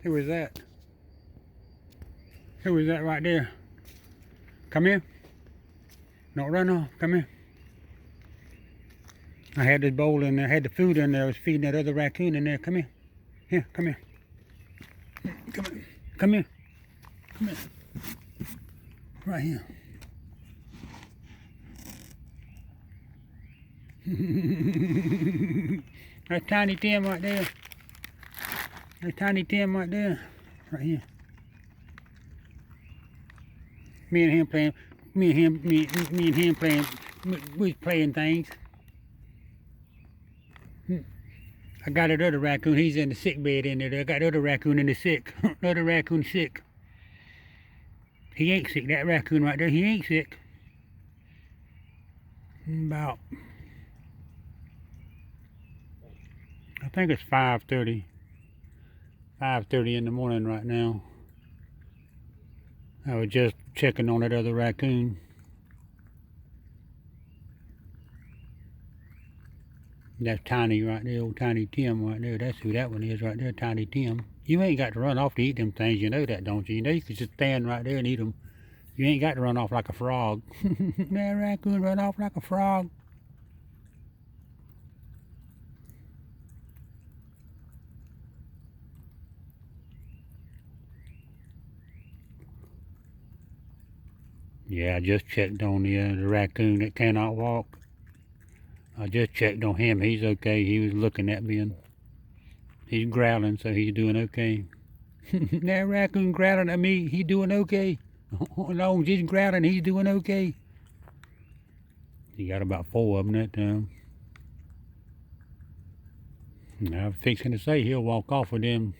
Who is that? Who is that right there? Come here. Don't run off. Come here. I had this bowl in there. I had the food in there. I was feeding that other raccoon in there. Come here. Here, come here. Come here. Come here. Come here. Right here. That's Tiny Tim right there. That's Tiny Tim right there. Right here. Me and him playing. Me and him playing. We was playing things. I got that other raccoon. He's in the sick bed in there. I got the other raccoon in the sick. The other raccoon sick. He ain't sick. That raccoon right there. He ain't sick. About, I think it's 5:30. 5:30 in the morning right now. I was just checking on that other raccoon. That's Tiny right there, old Tiny Tim right there. That's who that one is right there, Tiny Tim. You ain't got to run off to eat them things, you know that, don't you? You know you can just stand right there and eat them. You ain't got to run off like a frog. That raccoon run off like a frog. Yeah, I just checked on the raccoon that cannot walk. I just checked on him. He's okay. He was looking at me and he's growling, so he's doing okay. That raccoon growling at me, he's doing okay. As long as he's growling, he's doing okay. He got about 4 of them that time. I was fixing to say he'll walk off with them.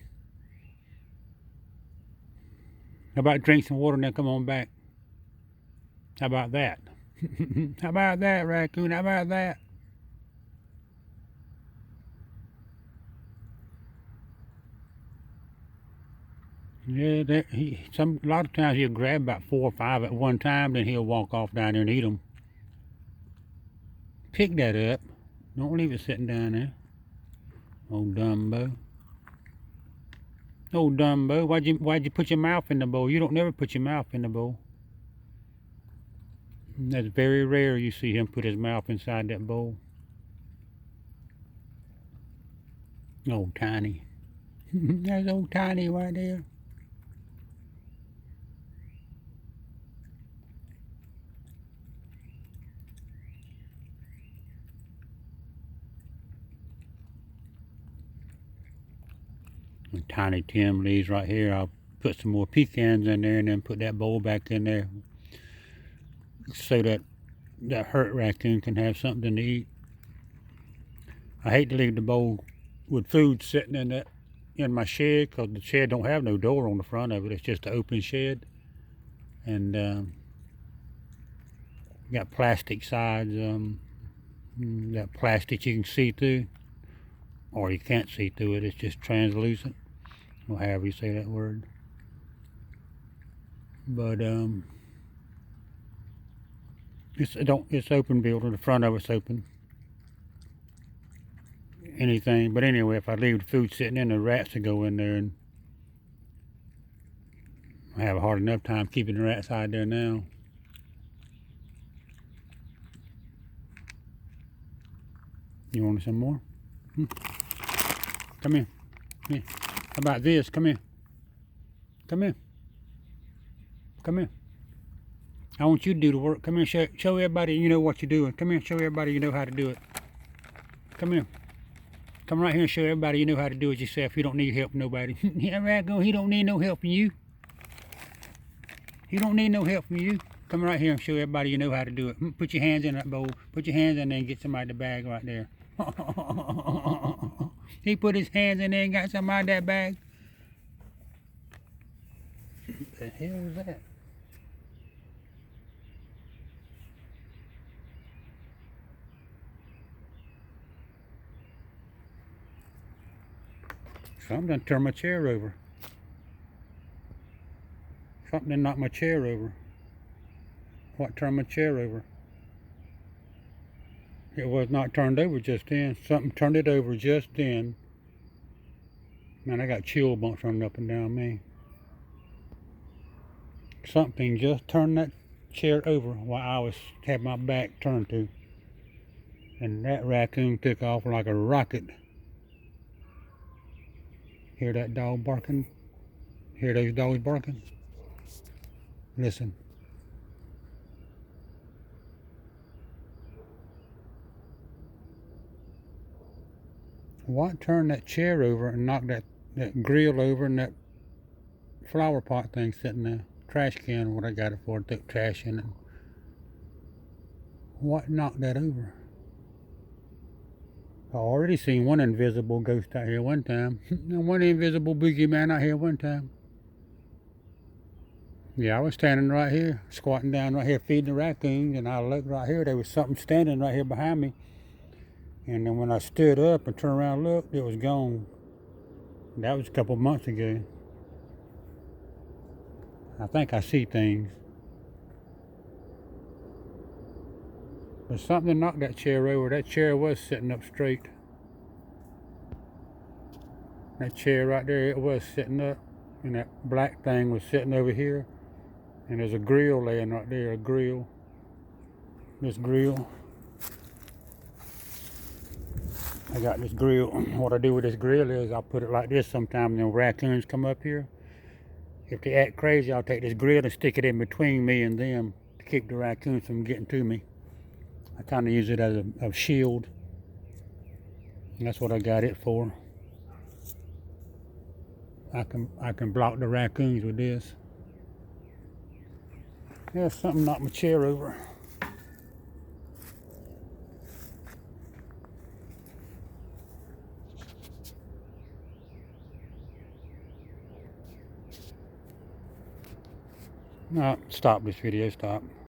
How about drink some water and then come on back? How about that? How about that, raccoon? How about that? Yeah, a lot of times he'll grab about 4 or 5 at one time, then he'll walk off down there and eat them. Pick that up. Don't leave it sitting down there. Old Dumbo. Old Dumbo, why'd you put your mouth in the bowl? You don't never put your mouth in the bowl. That's very rare you see him put his mouth inside that bowl. Old Tiny. That's old Tiny right there. When Tiny Tim leaves right here, I'll put some more pecans in there and then put that bowl back in there so that hurt raccoon can have something to eat. I hate to leave the bowl with food sitting in my shed, because the shed don't have no door on the front of it. It's just an open shed, and got plastic sides. That plastic you can see through, or you can't see through it. It's just translucent, or however you say that word. But it's open builder. The front of it's open. Anything, but anyway, if I leave the food sitting in, the rats will go in there, and I have a hard enough time keeping the rats out there now. You want some more? Come here. Here. How about this? Come here. Come here. Come here. I want you to do the work. Come here. Show everybody you know what you're doing. Come here. Show everybody you know how to do it. Come here. Come right here and show everybody you know how to do it yourself. You don't need help from nobody. Yeah, Raccoon, he don't need no help from you. He don't need no help from you. Come right here and show everybody you know how to do it. Put your hands in that bowl. Put your hands in there and get somebody the bag right there. He put his hands in there and got somebody that bag. What the hell was that? Something done turned my chair over. Something done knocked my chair over. What turned my chair over? It was not turned over just then. Something turned it over just then. Man, I got chill bumps running up and down me. Something just turned that chair over while I was had my back turned to. And that raccoon took off like a rocket. Hear that dog barking? Hear those dogs barking? Listen. What turned that chair over and knocked that grill over and that flower pot thing sitting there? Trash can, what I got it for, took trash in it. What knocked that over? I already seen one invisible ghost out here one time. And one invisible boogeyman out here one time. Yeah, I was standing right here, squatting down right here, feeding the raccoons, and I looked right here. There was something standing right here behind me. And then when I stood up and turned around and looked, it was gone. That was a couple months ago. I think I see things. But something knocked that chair over. That chair was sitting up straight. That chair right there, it was sitting up. And that black thing was sitting over here. And there's a grill laying right there, a grill. This grill. I got this grill. What I do with this grill is I'll put it like this sometimes when raccoons come up here. If they act crazy, I'll take this grill and stick it in between me and them to keep the raccoons from getting to me. I kind of use it as a shield. And that's what I got it for. I can block the raccoons with this. Yeah, something knocked my chair over. No, stop this video, stop.